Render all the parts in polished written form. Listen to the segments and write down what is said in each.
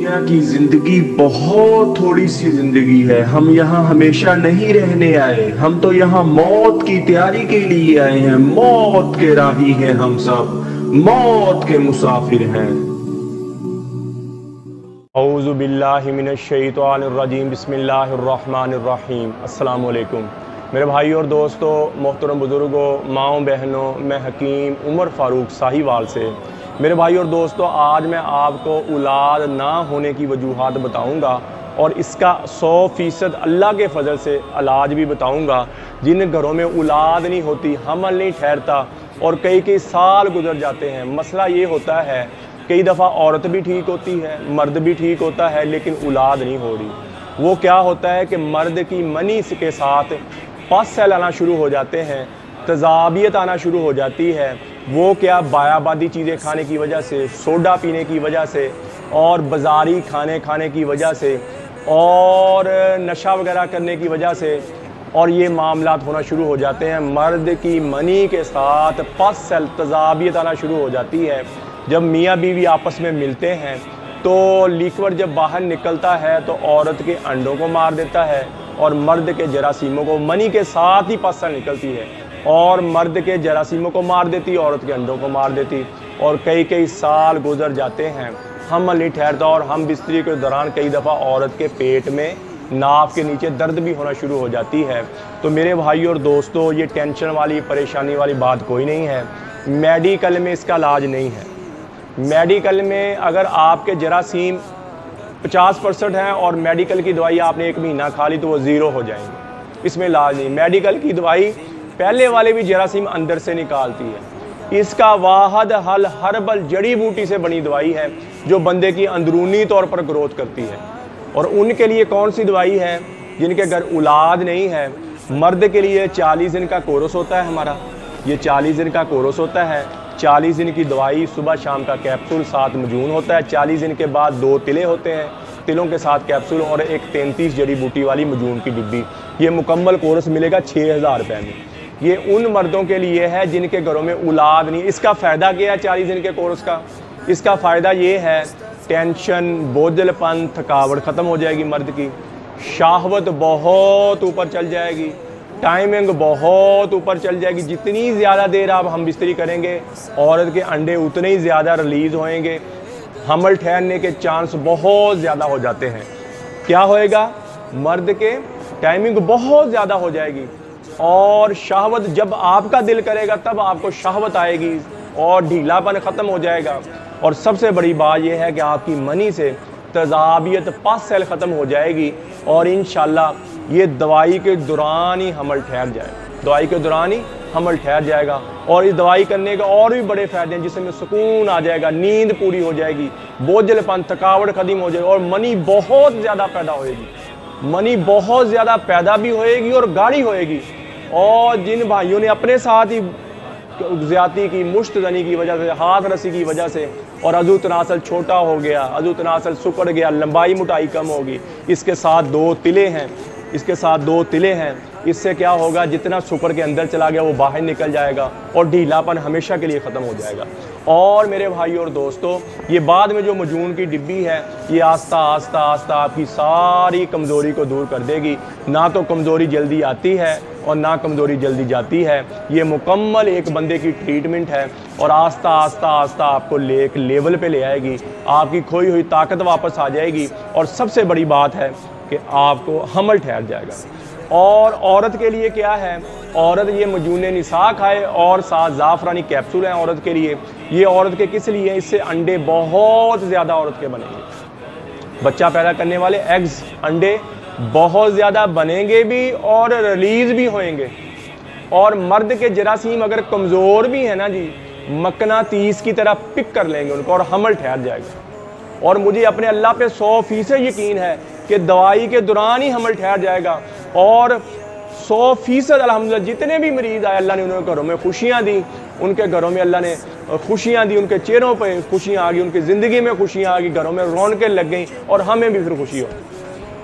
दुनिया की जिंदगी बहुत थोड़ी सी जिंदगी है। हम यहाँ हमेशा नहीं रहने आए, हम तो यहाँ मौत की तैयारी के लिए आए हैं। मौत के राही हैं हम सब, मौत के मुसाफिर हैं। औज़ु बिल्लाहि मिनश शैतानिर रजीम, बिस्मिल्लाहिर रहमानिर रहीम। अस्सलाम वालेकुम मेरे भाई और दोस्तों, मोहतरम बुजुर्गों, माओ बहनों, मैं हकीम उमर फ़ारूक साहिवाल से। मेरे भाई और दोस्तों, आज मैं आपको औलाद ना होने की वजूहात बताऊंगा और इसका 100% अल्लाह के फजल से इलाज भी बताऊंगा। जिन घरों में औलाद नहीं होती, हमल नहीं ठहरता और कई कई साल गुजर जाते हैं। मसला ये होता है, कई दफ़ा औरत भी ठीक होती है, मर्द भी ठीक होता है, लेकिन औलाद नहीं हो रही। वो क्या होता है कि मर्द की मनी के साथ पस सेल आना शुरू हो जाते हैं, तजाबियत आना शुरू हो जाती है। वो क्या, बायाबादी चीज़ें खाने की वजह से, सोडा पीने की वजह से और बाज़ारी खाने की वजह से और नशा वगैरह करने की वजह से, और ये मामलात होना शुरू हो जाते हैं। मर्द की मनी के साथ पस सेल तजाबियत आना शुरू हो जाती है। जब मियाँ बीवी आपस में मिलते हैं तो लिक्विड जब बाहर निकलता है तो औरत के अंडों को मार देता है और मर्द के जरासीमों को। मनी के साथ ही पस सेल निकलती है और मर्द के जरासीमों को मार देती, औरत के अंडों को मार देती। और कई कई साल गुजर जाते हैं, हमल नहीं ठहरता और हम बिस्तरी के दौरान कई दफ़ा औरत के पेट में, नाभ के नीचे दर्द भी होना शुरू हो जाती है। तो मेरे भाई और दोस्तों, ये टेंशन वाली, परेशानी वाली बात कोई नहीं है। मेडिकल में इसका इलाज नहीं है। मेडिकल में अगर आपके जरासीम 50% हैं और मेडिकल की दवाई आपने 1 महीना खा ली तो वो ज़ीरो हो जाएंगे। इसमें इलाज नहीं। मेडिकल की दवाई पहले वाले भी जरासीम अंदर से निकालती है। इसका वाहद हल हर्बल जड़ी बूटी से बनी दवाई है जो बंदे की अंदरूनी तौर पर ग्रोथ करती है। और उनके लिए कौन सी दवाई है? जिनके घर औलाद नहीं है। मर्द के लिए 40 दिन का कोर्स होता है हमारा। ये 40 दिन का कोर्स होता है। 40 दिन की दवाई, सुबह शाम का कैप्सूल, 7 मजून होता है। 40 दिन के बाद 2 तिले होते हैं, तिलों के साथ कैप्सूल और एक 33 जड़ी बूटी वाली मजून की डिब्बी। ये मुकम्मल कोर्स मिलेगा 6000 रुपये में। ये उन मर्दों के लिए है जिनके घरों में औलाद नहीं। इसका फ़ायदा क्या है 40 दिन के कोर्स का? इसका फ़ायदा ये है, टेंशन, बोझलपन, थकावट ख़त्म हो जाएगी मर्द की। शाहवत बहुत ऊपर चल जाएगी, टाइमिंग बहुत ऊपर चल जाएगी। जितनी ज़्यादा देर आप हम बिस्तरी करेंगे, औरत के अंडे उतने ही ज़्यादा रिलीज़ होएंगे। हमल ठहरने के चांस बहुत ज़्यादा हो जाते हैं। क्या होएगा? मर्द के टाइमिंग बहुत ज़्यादा हो जाएगी और शहवत, जब आपका दिल करेगा तब आपको शहवत आएगी और ढीलापन ख़त्म हो जाएगा। और सबसे बड़ी बात यह है कि आपकी मनी से तजाबियत, पस सेल ख़त्म हो जाएगी और इंशाल्लाह ये दवाई के दौरान ही हमल ठहर जाएगा। दवाई के दौरान ही हमल ठहर जाएगा। और इस दवाई करने के और भी बड़े फ़ायदे हैं, जिसमें सुकून आ जाएगा, नींद पूरी हो जाएगी, बोझलपन, थकावट खत्म हो जाएगी और मनी बहुत ज़्यादा पैदा होएगी। मनी बहुत ज़्यादा पैदा भी होएगी और गाढ़ी होएगी। और जिन भाइयों ने अपने साथ ही ज़्यादती की, मुश्तजनी की वजह से, हाथ रसी की वजह से, और अज़ू तनासल छोटा हो गया, अज़ू तनासल सुकड़ गया, लंबाई मोटाई कम होगी। इसके साथ 2 तिले हैं, इसके साथ 2 तिले हैं। इससे क्या होगा, जितना सुकड़ के अंदर चला गया वो बाहर निकल जाएगा और ढीलापन हमेशा के लिए ख़त्म हो जाएगा। और मेरे भाई और दोस्तों, ये बाद में जो मजून की डिब्बी है, ये आस्ता आस्ता आस्ता आपकी सारी कमज़ोरी को दूर कर देगी। ना तो कमज़ोरी जल्दी आती है और ना कमज़ोरी जल्दी जाती है। ये मुकम्मल एक बंदे की ट्रीटमेंट है और आस्ता आस्ता आस्ता आपको एक लेवल पे ले आएगी। आपकी खोई हुई ताकत वापस आ जाएगी और सबसे बड़ी बात है कि आपको हमल ठहर जाएगा। और औरत के लिए क्या है? औरत ये मजून निसा खाए और साथ ज़ाफ़रानी कैप्सूल हैं औरत के लिए। ये औरत के किस लिए? इससे अंडे बहुत ज़्यादा औरत के बनेंगे। बच्चा पैदा करने वाले एग्स, अंडे बहुत ज़्यादा बनेंगे भी और रिलीज़ भी होएंगे। और मर्द के जरासीम अगर कमज़ोर भी है ना जी, मकनातीस की तरह पिक कर लेंगे उनको और हमल ठहर जाएगा। और मुझे अपने अल्लाह पे 100% यकीन है कि दवाई के दौरान ही हमल ठहर जाएगा। और 100% अल्हम्दुलिल्लाह जितने भी मरीज़ आए, अल्लाह ने उनके घरों में खुशियाँ दी, उनके घरों में अल्लाह ने खुशियाँ दी, उनके चेहरों पे खुशियाँ आ गई, उनकी ज़िंदगी में खुशियाँ आ गई, घरों में रौनकें लग गई और हमें भी फिर खुशी हो।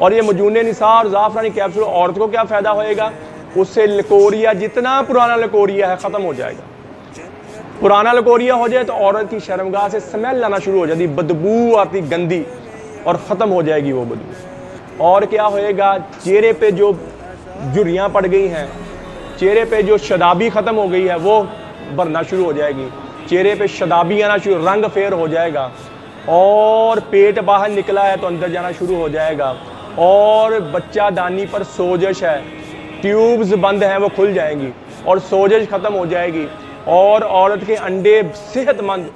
और ये मजून निसा और ज़ाफ़रानी कैप्सूल, औरत को क्या फ़ायदा होएगा? उससे लकोरिया, जितना पुराना लकोरिया है, ख़त्म हो जाएगा। पुराना लकोरिया हो जाए तो औरत की शर्मगाह से स्मेल आना शुरू हो जाती, बदबू आती, गंदी। और ख़त्म हो जाएगी वो बदबू। और क्या होएगा, चेहरे पे जो झुर्रियाँ पड़ गई हैं, चेहरे पे जो शदाबी ख़त्म हो गई है वो भरना शुरू हो जाएगी, चेहरे पे शदाबी आना शुरू, रंग फेर हो जाएगा। और पेट बाहर निकला है तो अंदर जाना शुरू हो जाएगा। और बच्चा दानी पर सोजश है, ट्यूब्स बंद हैं वो खुल जाएंगी और सोजश ख़त्म हो जाएगी। और औरत के अंडे सेहतमंद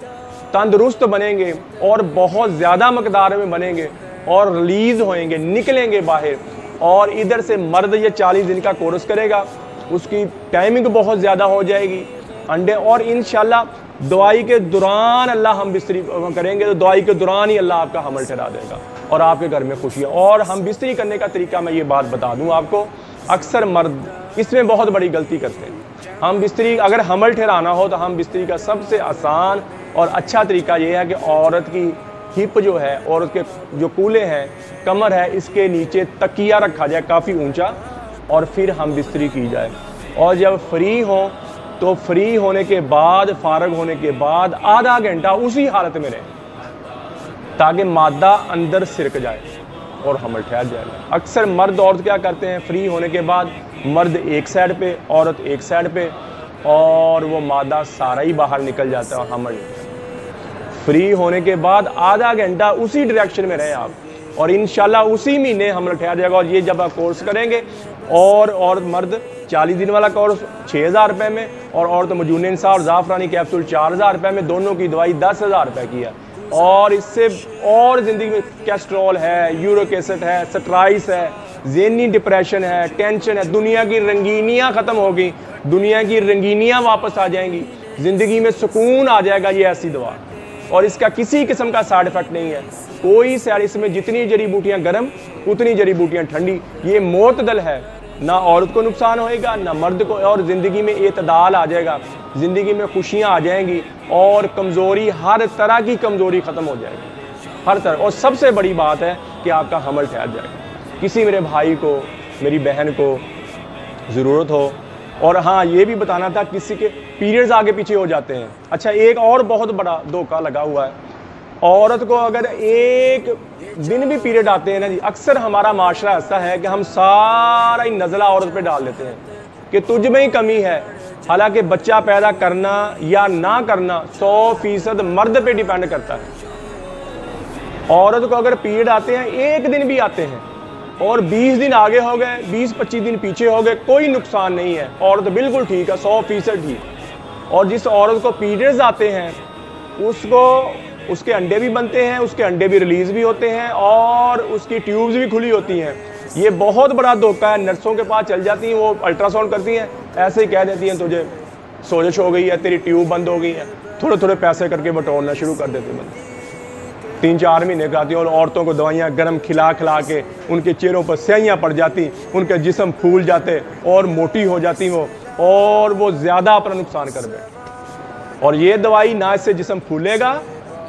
तंदुरुस्त बनेंगे और बहुत ज़्यादा मकदार में बनेंगे और रिलीज़ होएंगे, निकलेंगे बाहर। और इधर से मर्द ये 40 दिन का कोर्स करेगा, उसकी टाइमिंग बहुत ज़्यादा हो जाएगी अंडे। और इंशाल्लाह दवाई के दौरान अल्लाह हम बिस्तरी करेंगे तो दवाई के दौरान ही अल्लाह आपका हमल ठहरा देगा और आपके घर में खुशी है। और हम बिस्तरी करने का तरीका मैं ये बात बता दूं आपको, अक्सर मर्द इसमें बहुत बड़ी गलती करते हैं। हम बिस्तरी अगर हमल ठहराना हो तो हम बिस्तरी का सबसे आसान और अच्छा तरीका ये है कि औरत की हिप जो है, औरत के जो कूल्हे हैं, कमर है, इसके नीचे तकिया रखा जाए काफ़ी ऊंचा और फिर हम बिस्तरी की जाए। और जब फ्री हो तो फ्री होने के बाद, फारग होने के बाद आधा घंटा उसी हालत में रहे ताकि मादा अंदर सिरक जाए और हमल ठहर जाएगा। अक्सर मर्द औरत क्या करते हैं, फ्री होने के बाद मर्द एक साइड पे, औरत एक साइड पे, और वो मादा सारा ही बाहर निकल जाता है और हमल। फ्री होने के बाद आधा घंटा उसी डायरेक्शन में रहे आप और इंशाल्लाह उसी महीने हमल ठहर जाएगा। और ये जब आप कोर्स करेंगे, और मर्द 40 दिन वाला कोर्स 6000 रुपये में और औरत मजून इंसाफ और ज़ाफ़रानी कैप्सूल 4000 रुपये में, दोनों की दवाई 10,000 रुपये की है। और इससे और ज़िंदगी में कैस्ट्रॉल है, यूरिक एसिड है, स्ट्राइस है, ज़हनी डिप्रेशन है, टेंशन है, दुनिया की रंगीनियाँ ख़त्म हो गई, दुनिया की रंगीनियाँ वापस आ जाएंगी, ज़िंदगी में सुकून आ जाएगा। ये ऐसी दवा, और इसका किसी किस्म का साइड इफेक्ट नहीं है, कोई साइड, इसमें जितनी जड़ी बूटियाँ गर्म उतनी जड़ी बूटियाँ ठंडी। ये मोतदल है, ना औरत को नुकसान होएगा ना मर्द को, और ज़िंदगी में एतदाल आ जाएगा, ज़िंदगी में खुशियाँ आ जाएंगी और कमज़ोरी, हर तरह की कमज़ोरी ख़त्म हो जाएगी, हर तरह। और सबसे बड़ी बात है कि आपका हमल ठहर जाएगा। किसी मेरे भाई को, मेरी बहन को ज़रूरत हो, और हाँ ये भी बताना था, किसी के पीरियड्स आगे पीछे हो जाते हैं। अच्छा, एक और बहुत बड़ा धोखा लगा हुआ है, औरत को अगर एक दिन भी पीरियड आते हैं ना जी, अक्सर हमारा माशरा ऐसा है कि हम सारा ही नज़ला औरत पे डाल देते हैं कि तुझ में ही कमी है। हालांकि बच्चा पैदा करना या ना करना 100% मर्द पे डिपेंड करता है। औरत को अगर पीरियड आते हैं, एक दिन भी आते हैं और 20 दिन आगे हो गए, 20-25 दिन पीछे हो गए, कोई नुकसान नहीं है, औरत बिल्कुल ठीक है, 100% ठीक। और जिस औरत को पीरियड्स आते हैं उसके अंडे भी बनते हैं, उसके अंडे भी रिलीज़ भी होते हैं और उसकी ट्यूब्स भी खुली होती हैं। ये बहुत बड़ा धोखा है। नर्सों के पास चल जाती हैं, वो अल्ट्रासाउंड करती हैं, ऐसे ही कह देती हैं तुझे सोजश हो गई है, तेरी ट्यूब बंद हो गई है, थोड़े थोड़े पैसे करके बटोरना शुरू कर देते हैं। 3-4 महीने कराती हैं और औरतों को दवाइयाँ गर्म खिला खिला के उनके चेहरों पर स्याहियाँ पड़ जाती, उनके जिस्म फूल जाते और मोटी हो जाती वो, और वो ज़्यादा अपना नुकसान कर बैठे। और ये दवाई ना इससे जिस्म फूलेगा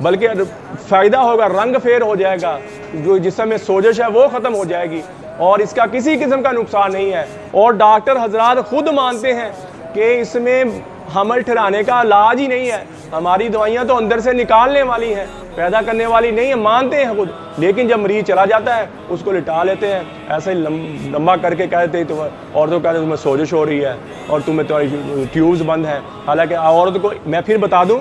बल्कि फ़ायदा होगा, रंग फेर हो जाएगा, जो जिस्म में सोजश है वो ख़त्म हो जाएगी और इसका किसी किस्म का नुकसान नहीं है। और डॉक्टर हजरात खुद मानते हैं कि इसमें हमल ठहराने का इलाज ही नहीं है, हमारी दवाइयाँ तो अंदर से निकालने वाली हैं, पैदा करने वाली नहीं है, मानते हैं खुद। लेकिन जब मरीज चला जाता है उसको लिटा लेते हैं, ऐसे ही लंबा करके कहते हैं तो औरतों कहते हैं तुम्हें सोजश हो रही है और तुम्हें तुम्हारी ट्यूब्स बंद हैं। हालांकि औरत को मैं फिर बता दूं,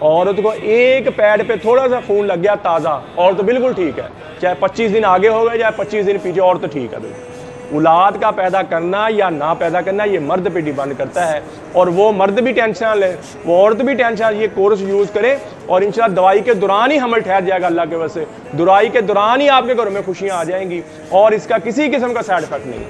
औरत को एक पैड पे थोड़ा सा खून लग गया ताज़ा, औरत तो बिल्कुल ठीक है, चाहे 25 दिन आगे हो गए चाहे 25 दिन पीछे, औरत तो ठीक है बिल्कुल। औलाद का पैदा करना या ना पैदा करना ये मर्द पे डिपेंड करता है, और वो मर्द भी टेंशन ले, वो औरत भी टेंशन, ये कोर्स यूज़ करे और इंशाल्लाह दवाई के दौरान ही हमल ठहर जाएगा। अल्लाह के वजह से दवाई के दौरान ही आपके घरों में खुशियाँ आ जाएंगी और इसका किसी किस्म का साइड इफेक्ट नहीं।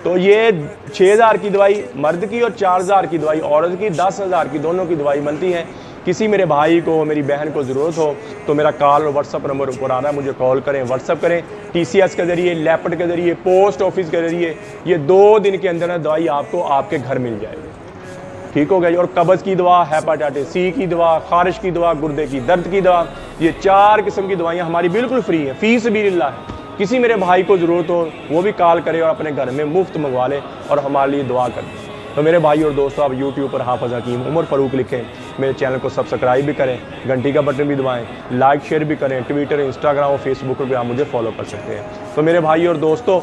तो ये 6000 की दवाई मर्द की और 4000 की दवाई औरत की, 10,000 की दोनों की दवाई बनती है। किसी मेरे भाई को, मेरी बहन को ज़रूरत हो तो मेरा कॉल और व्हाट्सअप नंबर ऊपर आ रहा है, मुझे कॉल करें, व्हाट्सअप करें। TCS के ज़रिए, लैपट के ज़रिए, पोस्ट ऑफिस के ज़रिए, ये 2 दिन के अंदर दवाई आपको आपके घर मिल जाएगी, ठीक हो गया। और कब्ज़ की दवा, हेपेटाइटिस C की दवा, खारिश की दवा, गुर्दे की दर्द की दवा, ये 4 किस्म की दवाइयाँ हमारी बिल्कुल फ्री हैं, फ़ीस भी लिल्लाह है। किसी मेरे भाई को ज़रूरत हो वो भी कॉल करे और अपने घर में मुफ्त मंगवा ले और हमारे लिए दुआ कर दे। तो मेरे भाई और दोस्तों, आप यूट्यूब पर हाफिज़ हकीम उमर फ़ारूक लिखें, मेरे चैनल को सब्सक्राइब भी करें, घंटी का बटन भी दबाएं, लाइक शेयर भी करें। ट्विटर, इंस्टाग्राम और फेसबुक पर भी आप मुझे फॉलो कर सकते हैं। तो मेरे भाई और दोस्तों,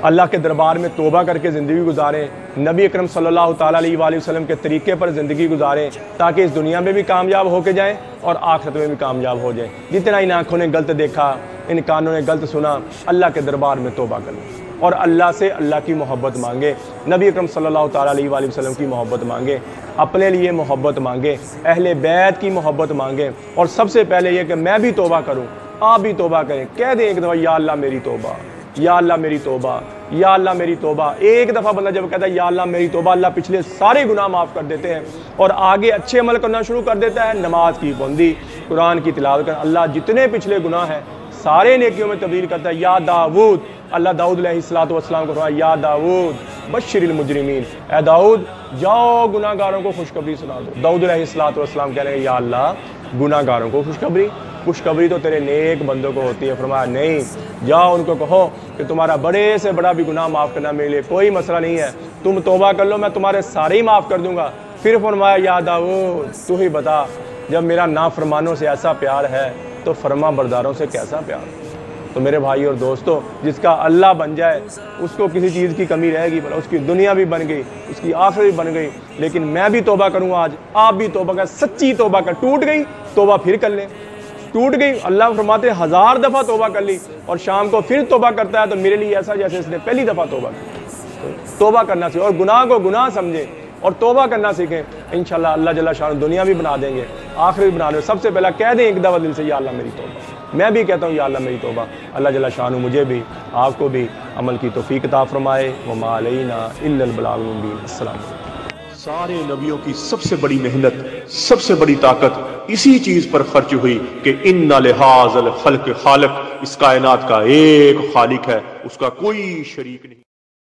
अल्लाह के दरबार में तौबा करके ज़िंदगी गुजारें, नबी अकरम सल्लल्लाहु ताला अलैहि वसल्लम के तरीके पर ज़िंदगी गुजारें, ताकि इस दुनिया में भी कामयाब होके जाएं और आखिरत में भी कामयाब हो जाएं। जितना इन आँखों ने गलत देखा, इन कानों ने गलत सुना, अल्लाह के दरबार में तौबा करें और अल्लाह से अल्लाह की मोहब्बत मांगे, नबी अकरम सल्लल्लाहु ताला अलैहि वसल्लम की मोहब्बत मांगे, अपने लिए मोहब्बत मांगे, अहले बैत की मोहब्बत मांगे। और सबसे पहले ये कि मैं भी तौबा करूँ, आप भी तौबा करें। कह दें एक दफ़ा, या अल्लाह मेरी तौबा, या अल्लाह मेरी तौबा, या अल्लाह मेरी तौबा। एक दफ़ा बंदा जब कहता है या अल्लाह मेरी तौबा, अल्लाह पिछले सारे गुनाह माफ़ कर देते हैं और आगे अच्छे अमल करना शुरू कर देता है। नमाज की पाबंदी, कुरान की तिलावत कर, अल्लाह जितने पिछले गुनाह हैं सारे नेकियों में तब्दील करता है। या दाऊद, अल्लाह दाऊद अलैहिस्सलातु वस्सलाम को फरमाया, या दाऊद बश्शिरिल मुजरिमीन, ए दाऊद जाओ गुनाहगारों को खुशखबरी सुना दो। दाऊद अलैहिस्सलातु वस्सलाम कह रहे हैं, या अल्लाह गुनाहगारों को खुशखबरी तो तेरे नेक बंदों को होती है। फरमाया नहीं, जाओ उनको कहो कि तुम्हारा बड़े से बड़ा भी गुनाह माफ़ करना मेरे लिए कोई मसला नहीं है, तुम तौबा कर लो, मैं तुम्हारे सारे ही माफ़ कर दूंगा। फिर फरमाया, या दाऊद तू ही बता, जब मेरा नाफरमानों से ऐसा प्यार है तो फरमा बरदारों से कैसा प्यार। तो मेरे भाई और दोस्तों, जिसका अल्लाह बन जाए उसको किसी चीज़ की कमी रहेगी, भला उसकी दुनिया भी बन गई, उसकी आखिरत भी बन गई। लेकिन मैं भी तौबा करूँ आज, आप भी तौबा कर, सच्ची तौबा कर। टूट गई तौबा फिर कर लें, टूट गई, अल्लाह फरमाते 1000 दफ़ा तौबा कर ली और शाम को फिर तौबा करता है तो मेरे लिए ऐसा जैसे इसने पहली दफ़ा तौबा की। तौबा करना सीखें और गुनाह को गुनाह समझें और तौबा करना सीखें। इंशाल्लाह अल्लाह जल्ला शान दुनिया भी बना देंगे, आखिर भी बना देंगे। सबसे पहला कह दें एक दफ़ा दिल से, या अल्लाह मेरी तौबा। मैं भी कहता हूँ, या अल्लाह मेरी तौबा। अल्लाह जल्ला शान मुझे भी आपको भी अमल की तौफीक अता फरमाए। वमा अलैना इल्लल बलागुल मुबीन। अस्सलाम वालेकुम। सारे नबियों की सबसे बड़ी मेहनत, सबसे बड़ी ताकत इसी चीज पर खर्च हुई कि इन्ना लिहाज़ल खल्क़ खालिक, इस कायनात का एक खालिक है, उसका कोई शरीक नहीं।